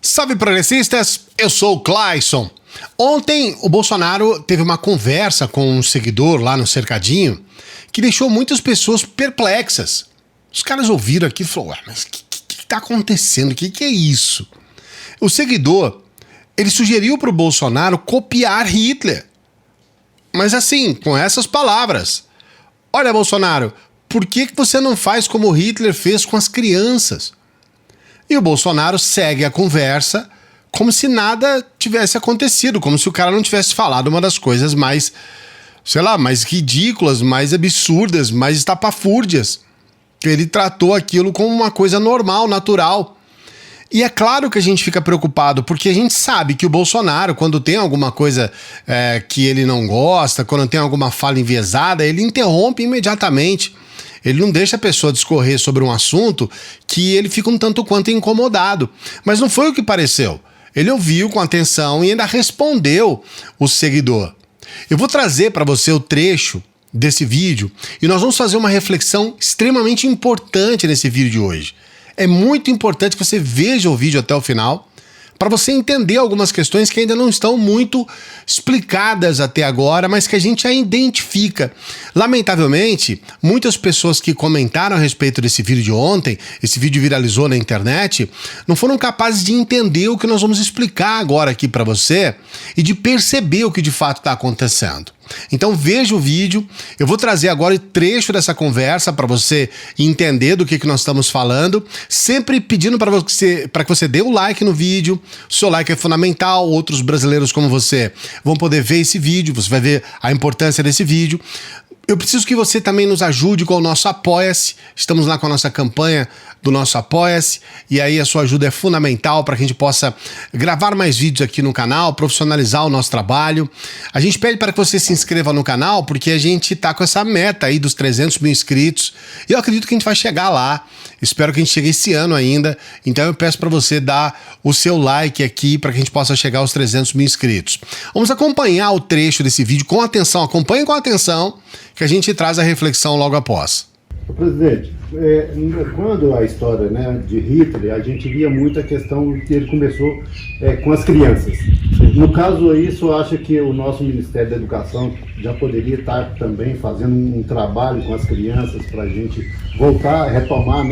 Salve progressistas, eu sou o Clayson. Ontem o Bolsonaro teve uma conversa com um seguidor lá no Cercadinho que deixou muitas pessoas perplexas. Os caras ouviram aqui e falaram, mas o que tá acontecendo? O que é isso? O seguidor, ele sugeriu para o Bolsonaro copiar Hitler. Mas assim, com essas palavras. Olha, Bolsonaro, por que você não faz como Hitler fez com as crianças? E o Bolsonaro segue a conversa como se nada tivesse acontecido, como se o cara não tivesse falado uma das coisas mais, mais ridículas, mais absurdas, mais estapafúrdias. Ele tratou aquilo como uma coisa normal, natural. E é claro que a gente fica preocupado, porque a gente sabe que o Bolsonaro, quando tem alguma coisa que ele não gosta, quando tem alguma fala enviesada, ele interrompe imediatamente. Ele não deixa a pessoa discorrer sobre um assunto que ele fica um tanto quanto incomodado. Mas não foi o que pareceu. Ele ouviu com atenção e ainda respondeu o seguidor. Eu vou trazer para você o trecho desse vídeo e nós vamos fazer uma reflexão extremamente importante nesse vídeo de hoje. É muito importante que você veja o vídeo até o final para você entender algumas questões que ainda não estão muito explicadas até agora, mas que a gente já identifica. Lamentavelmente, muitas pessoas que comentaram a respeito desse vídeo de ontem, esse vídeo viralizou na internet, não foram capazes de entender o que nós vamos explicar agora aqui para você e de perceber o que de fato está acontecendo. Então veja o vídeo, eu vou trazer agora o trecho dessa conversa para você entender do que nós estamos falando, sempre pedindo para que você dê o like no vídeo. O seu like é fundamental, outros brasileiros como você vão poder ver esse vídeo, você vai ver a importância desse vídeo. Eu preciso que você também nos ajude com o nosso Apoia-se. Estamos lá com a nossa campanha do nosso Apoia-se. E aí a sua ajuda é fundamental para que a gente possa gravar mais vídeos aqui no canal, profissionalizar o nosso trabalho. A gente pede para que você se inscreva no canal, porque a gente está com essa meta aí dos 300 mil inscritos. E eu acredito que a gente vai chegar lá. Espero que a gente chegue esse ano ainda. Então eu peço para você dar o seu like aqui para que a gente possa chegar aos 300 mil inscritos. Vamos acompanhar o trecho desse vídeo com atenção. Acompanhe com atenção, que a gente traz a reflexão logo após. Presidente, quando a história de Hitler, a gente via muito a questão que ele começou com as crianças. No caso aí, o senhor acha que o nosso Ministério da Educação já poderia estar também fazendo um trabalho com as crianças para a gente voltar a retomar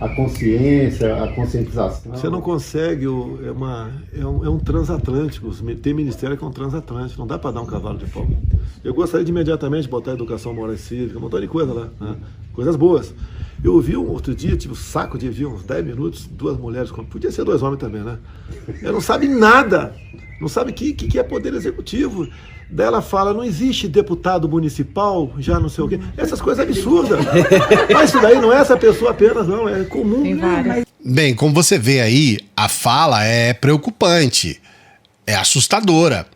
a consciência, a conscientização? Você não consegue, é um transatlântico, ter ministério que é um transatlântico, não dá para dar um cavalo de pau. Eu gostaria de imediatamente botar educação moral e cívica, um montão de coisa lá, coisas boas. Eu ouvi outro dia, tive um saco de ouvir uns 10 minutos, 2 mulheres, podia ser 2 homens também, né? Ela não sabe nada, não sabe o que é poder executivo. Daí ela fala, não existe deputado municipal, já não sei o quê. Essas coisas absurdas. Mas isso daí não é essa pessoa apenas, não, é comum. Bem, como você vê aí, a fala é preocupante, é assustadora.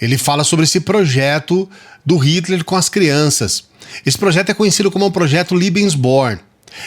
Ele fala sobre esse projeto do Hitler com as crianças. Esse projeto é conhecido como o projeto Lebensborn.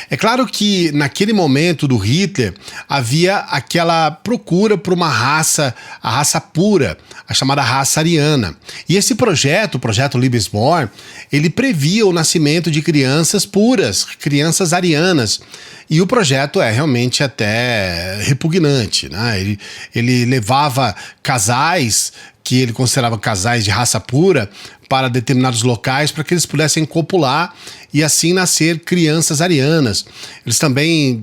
É claro que naquele momento do Hitler havia aquela procura por uma raça, a raça pura, a chamada raça ariana. E esse projeto, o projeto Lebensborn, ele previa o nascimento de crianças puras, crianças arianas. E o projeto é realmente até repugnante, né? Ele levava casais que ele considerava casais de raça pura para determinados locais para que eles pudessem copular e assim nascer crianças arianas. Eles também,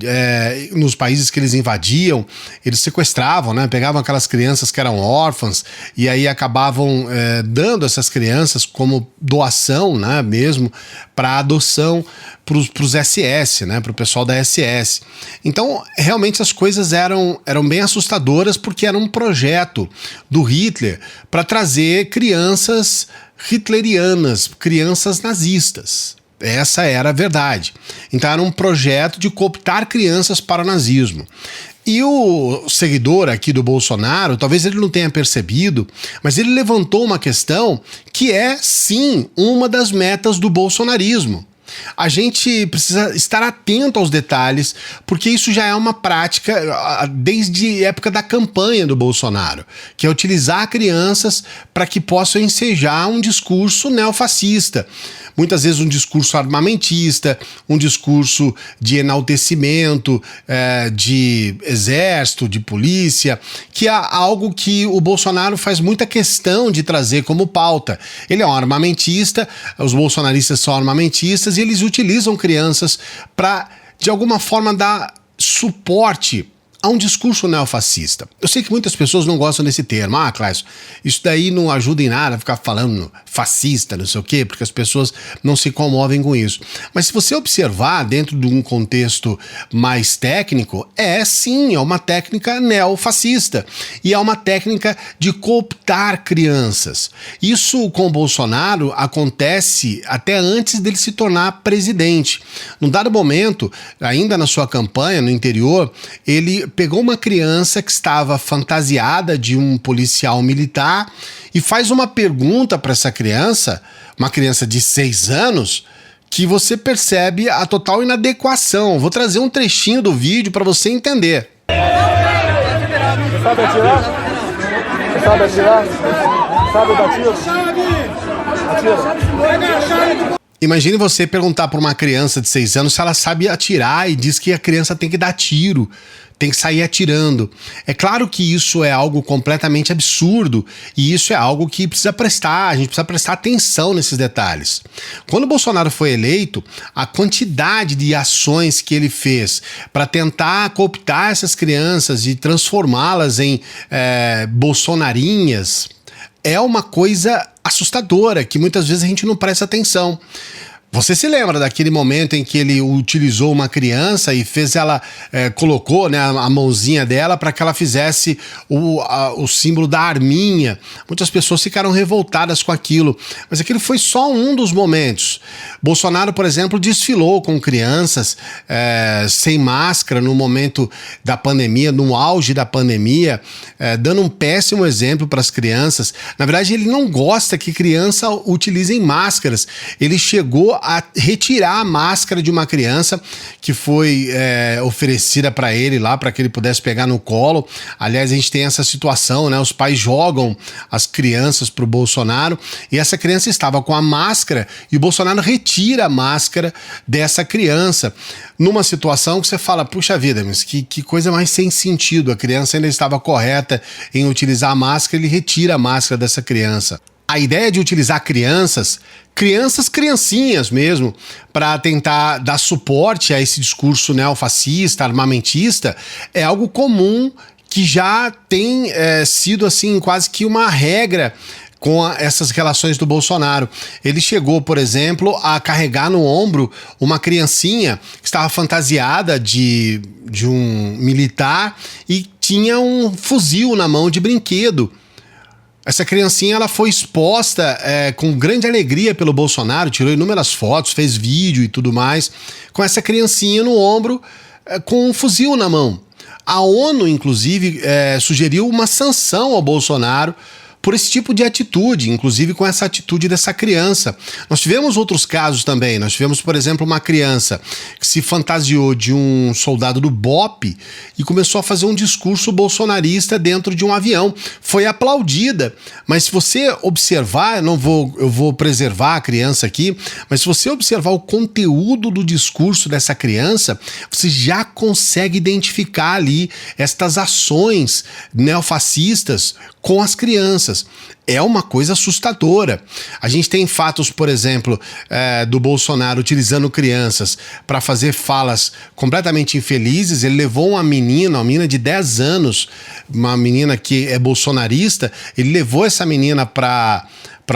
nos países que eles invadiam, eles sequestravam, né? Pegavam aquelas crianças que eram órfãs e aí acabavam dando essas crianças como doação, né? Mesmo para adoção para os SS, né? Para o pessoal da SS. Então, realmente as coisas eram bem assustadoras porque era um projeto do Hitler para trazer crianças hitlerianas, crianças nazistas. Essa era a verdade. Então era um projeto de cooptar crianças para o nazismo. E o seguidor aqui do Bolsonaro, talvez ele não tenha percebido, mas ele levantou uma questão que é, sim, uma das metas do bolsonarismo. A gente precisa estar atento aos detalhes, porque isso já é uma prática desde a época da campanha do Bolsonaro, que é utilizar crianças para que possam ensejar um discurso neofascista. muitas vezes um discurso armamentista, um discurso de enaltecimento de exército, de polícia, que é algo que o Bolsonaro faz muita questão de trazer como pauta. Ele é um armamentista, os bolsonaristas são armamentistas e eles utilizam crianças para, de alguma forma, dar suporte a um discurso neofascista. Eu sei que muitas pessoas não gostam desse termo. Ah, Clayson, isso daí não ajuda em nada a ficar falando fascista, não sei o quê, porque as pessoas não se comovem com isso. Mas se você observar dentro de um contexto mais técnico, sim, é uma técnica neofascista. E é uma técnica de cooptar crianças. Isso com o Bolsonaro acontece até antes dele se tornar presidente. Num dado momento, ainda na sua campanha no interior, ele pegou uma criança que estava fantasiada de um policial militar e faz uma pergunta para essa criança, uma criança de 6 anos, que você percebe a total inadequação. Vou trazer um trechinho do vídeo para você entender. Sabe atirar? Sabe atirar? Sabe dar tiro? Atira. Imagine você perguntar para uma criança de 6 anos se ela sabe atirar e diz que a criança tem que dar tiro, tem que sair atirando. É claro que isso é algo completamente absurdo e isso é algo que a gente precisa prestar atenção nesses detalhes. Quando o Bolsonaro foi eleito, a quantidade de ações que ele fez para tentar cooptar essas crianças e transformá-las em bolsonarinhas é uma coisa assustadora, que muitas vezes a gente não presta atenção. Você se lembra daquele momento em que ele utilizou uma criança e fez ela, colocou, né, a mãozinha dela para que ela fizesse o símbolo da arminha? Muitas pessoas ficaram revoltadas com aquilo, mas aquilo foi só um dos momentos. Bolsonaro, por exemplo, desfilou com crianças sem máscara no momento da pandemia, no auge da pandemia, dando um péssimo exemplo para as crianças. Na verdade, ele não gosta que criança utilizem máscaras. Ele chegou a retirar a máscara de uma criança que foi oferecida para ele lá, para que ele pudesse pegar no colo. Aliás, a gente tem essa situação, né? Os pais jogam as crianças pro Bolsonaro e essa criança estava com a máscara e o Bolsonaro retira a máscara dessa criança. Numa situação que você fala, puxa vida, mas que coisa mais sem sentido. A criança ainda estava correta em utilizar a máscara, ele retira a máscara dessa criança. A ideia de utilizar criancinhas mesmo, para tentar dar suporte a esse discurso neofascista, armamentista, é algo comum que já tem sido assim quase que uma regra com essas relações do Bolsonaro. Ele chegou, por exemplo, a carregar no ombro uma criancinha que estava fantasiada de um militar e tinha um fuzil na mão de brinquedo. Essa criancinha ela foi exposta com grande alegria pelo Bolsonaro, tirou inúmeras fotos, fez vídeo e tudo mais, com essa criancinha no ombro com um fuzil na mão. A ONU, inclusive, sugeriu uma sanção ao Bolsonaro por esse tipo de atitude, inclusive com essa atitude dessa criança. Nós tivemos outros casos também. Nós tivemos, por exemplo, uma criança que se fantasiou de um soldado do BOPE e começou a fazer um discurso bolsonarista dentro de um avião. Foi aplaudida, mas se você observar, eu vou preservar a criança aqui, mas se você observar o conteúdo do discurso dessa criança, você já consegue identificar ali estas ações neofascistas com as crianças. É uma coisa assustadora. A gente tem fatos, por exemplo, do Bolsonaro utilizando crianças para fazer falas completamente infelizes. Ele levou uma menina de 10 anos, uma menina que é bolsonarista, ele levou essa menina para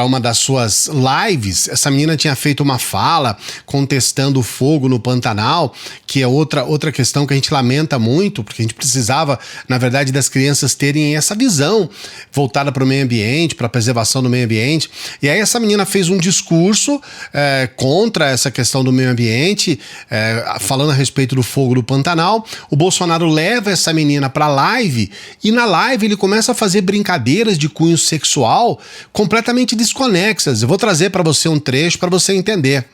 uma das suas lives. Essa menina tinha feito uma fala contestando o fogo no Pantanal, que é outra questão que a gente lamenta muito, porque a gente precisava, na verdade, das crianças terem essa visão voltada para o meio ambiente, para a preservação do meio ambiente. E aí essa menina fez um discurso contra essa questão do meio ambiente, falando a respeito do fogo do Pantanal. O Bolsonaro leva essa menina para a live e na live ele começa a fazer brincadeiras de cunho sexual completamente desconexas. Eu vou trazer para você um trecho para você entender.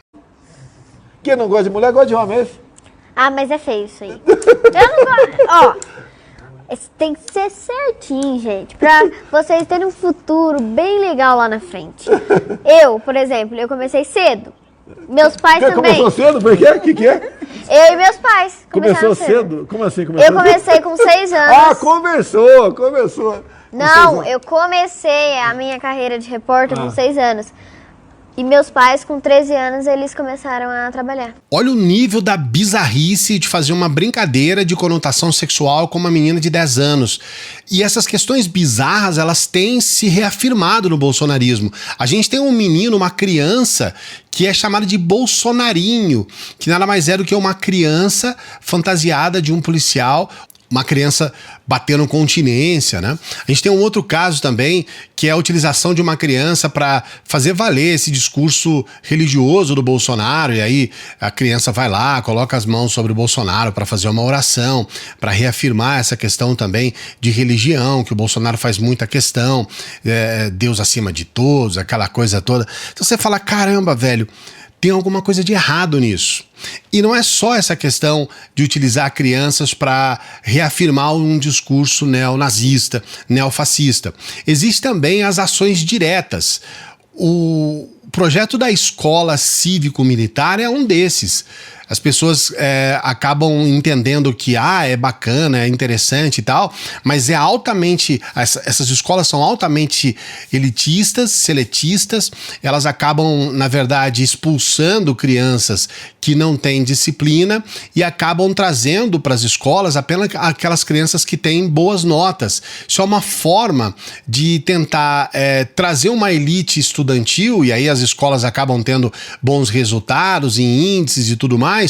Quem não gosta de mulher, gosta de homem, é isso? Ah, mas é feio isso aí. Eu não gosto. Ó, tem que ser certinho, gente, pra vocês terem um futuro bem legal lá na frente. Eu, por exemplo, eu comecei cedo. Meus pais Você também. começou cedo? Por quê? O que é? Eu e meus pais. Começou começaram cedo? Como assim? Começou Eu comecei com 6 anos. Ah, começou. Não, eu comecei a minha carreira de repórter com 6 anos. E meus pais, com 13 anos, eles começaram a trabalhar. Olha o nível da bizarrice de fazer uma brincadeira de conotação sexual com uma menina de 10 anos. E essas questões bizarras, elas têm se reafirmado no bolsonarismo. A gente tem um menino, uma criança, que é chamada de Bolsonarinho, que nada mais é do que uma criança fantasiada de um policial, uma criança batendo continência, né? A gente tem um outro caso também, que é a utilização de uma criança para fazer valer esse discurso religioso do Bolsonaro, e aí a criança vai lá, coloca as mãos sobre o Bolsonaro para fazer uma oração, para reafirmar essa questão também de religião, que o Bolsonaro faz muita questão, Deus acima de todos, aquela coisa toda. Então você fala, caramba, velho, tem alguma coisa de errado nisso. E não é só essa questão de utilizar crianças para reafirmar um discurso neonazista, neofascista. Existem também as ações diretas. O projeto da escola cívico-militar é um desses. As pessoas acabam entendendo que é bacana, é interessante e tal, mas é altamente, essas escolas são altamente elitistas, seletistas, elas acabam, na verdade, expulsando crianças que não têm disciplina e acabam trazendo para as escolas apenas aquelas crianças que têm boas notas. Isso é uma forma de tentar trazer uma elite estudantil, e aí as escolas acabam tendo bons resultados em índices e tudo mais,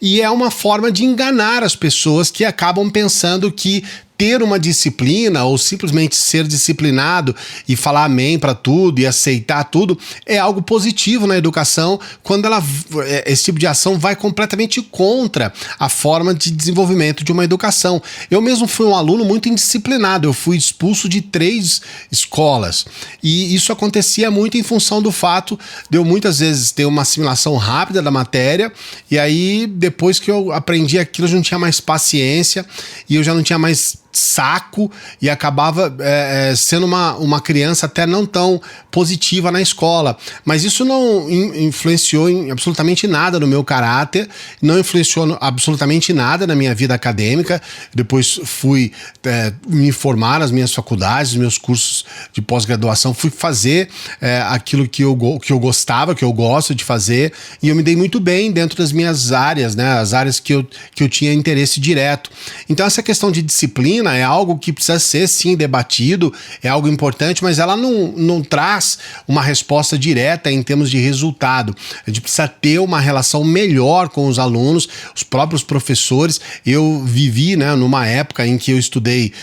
e é uma forma de enganar as pessoas que acabam pensando que ter uma disciplina ou simplesmente ser disciplinado e falar amém para tudo e aceitar tudo é algo positivo na educação, quando esse tipo de ação vai completamente contra a forma de desenvolvimento de uma educação. Eu mesmo fui um aluno muito indisciplinado, eu fui expulso de 3 escolas e isso acontecia muito em função do fato de eu muitas vezes ter uma assimilação rápida da matéria, e aí depois que eu aprendi aquilo eu já não tinha mais paciência e eu já não tinha mais saco e acabava sendo uma criança até não tão positiva na escola. Mas isso não influenciou em absolutamente nada no meu caráter, não influenciou absolutamente nada na minha vida acadêmica. Depois fui me formar nas minhas faculdades, nos meus cursos de pós-graduação, fui fazer aquilo que eu gostava, que eu gosto de fazer, e eu me dei muito bem dentro das minhas áreas, né, as áreas que eu tinha interesse direto. Então essa questão de disciplina é algo que precisa ser, sim, debatido, é algo importante, mas ela não traz uma resposta direta em termos de resultado. A gente precisa ter uma relação melhor com os alunos, os próprios professores. Eu vivi, né, numa época em que eu estudei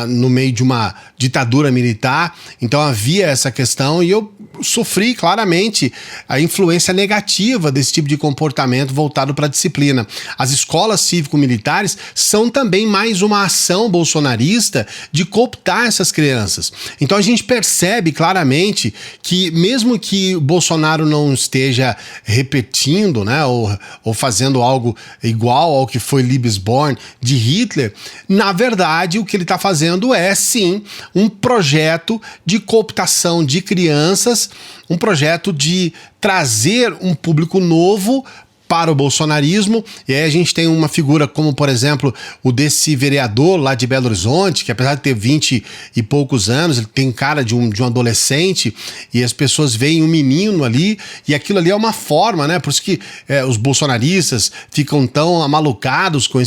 no meio de uma ditadura militar, então havia essa questão e eu sofri claramente a influência negativa desse tipo de comportamento voltado para a disciplina. As escolas cívico-militares são também mais uma ação bolsonarista de cooptar essas crianças. Então a gente percebe claramente que mesmo que Bolsonaro não esteja repetindo, né, ou fazendo algo igual ao que foi Liebesborn de Hitler, na verdade o que ele está fazendo é sim um projeto de cooptação de crianças, um projeto de trazer um público novo para o bolsonarismo. E aí a gente tem uma figura como, por exemplo, o desse vereador lá de Belo Horizonte, que apesar de ter 20 e poucos anos, ele tem cara de um adolescente, e as pessoas veem um menino ali, e aquilo ali é uma forma, né? Por isso que os bolsonaristas ficam tão amalucados com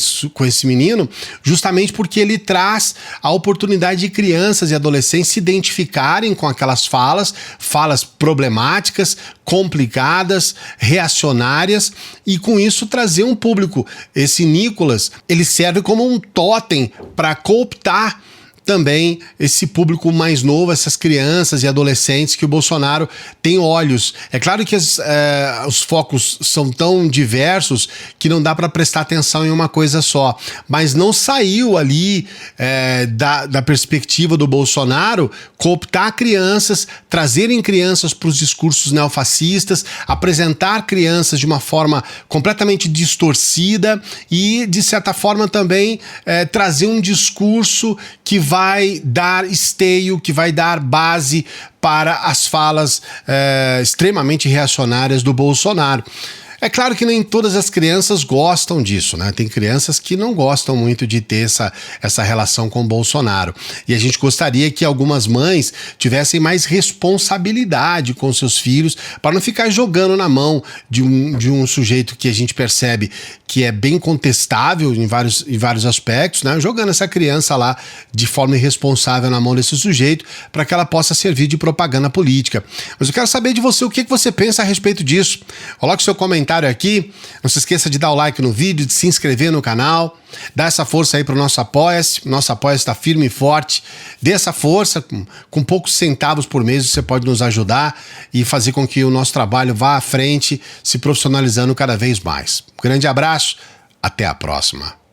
esse menino, justamente porque ele traz a oportunidade de crianças e adolescentes se identificarem com aquelas falas problemáticas, complicadas, reacionárias, e com isso trazer um público. Esse Nicolas, ele serve como um tótem para cooptar também esse público mais novo, essas crianças e adolescentes que o Bolsonaro tem olhos. É claro que os focos são tão diversos que não dá para prestar atenção em uma coisa só, mas não saiu ali da perspectiva do Bolsonaro cooptar crianças, trazerem crianças para os discursos neofascistas, apresentar crianças de uma forma completamente distorcida e, de certa forma, também trazer um discurso que vai vai dar esteio, que vai dar base para as falas extremamente reacionárias do Bolsonaro. É claro que nem todas as crianças gostam disso, né? Tem crianças que não gostam muito de ter essa relação com o Bolsonaro. E a gente gostaria que algumas mães tivessem mais responsabilidade com seus filhos para não ficar jogando na mão de um sujeito que a gente percebe que é bem contestável em vários aspectos, né? Jogando essa criança lá de forma irresponsável na mão desse sujeito para que ela possa servir de propaganda política. Mas eu quero saber de você o que você pensa a respeito disso. Coloque seu comentário aqui, não se esqueça de dar o like no vídeo, de se inscrever no canal, dá essa força aí para o nosso Apoia-se está firme e forte, dê essa força, com poucos centavos por mês você pode nos ajudar e fazer com que o nosso trabalho vá à frente, se profissionalizando cada vez mais. Um grande abraço, até a próxima.